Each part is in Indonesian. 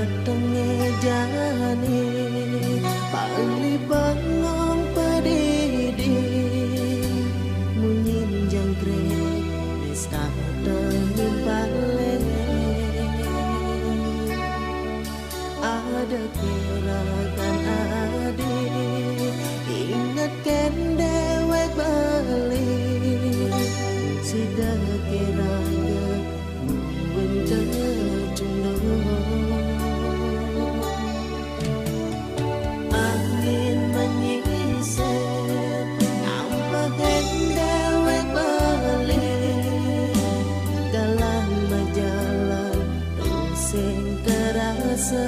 wetenge jane bali bangong padidi munyin jangkrik wis tak bale ada kirakan adi ingatkan dewek bali sudah kiranya mungkin tercundung angin menyisir nampakkan dewek bali dalam berjalan pusing terasa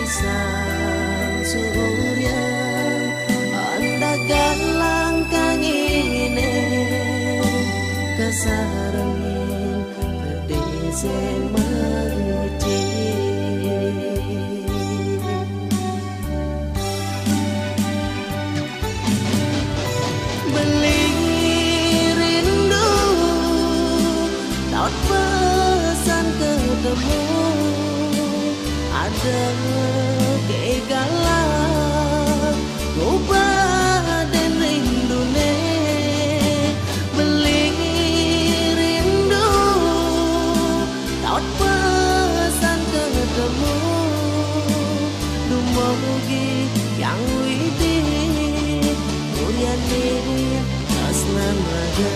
sang surya anda galang kangine kasarangin kedese menguci beli rindu taut pesan ketemu ada kegalan ubah dan rindu beli rindu taut pesan ketemu dumogi yang widi mulyani asnan raga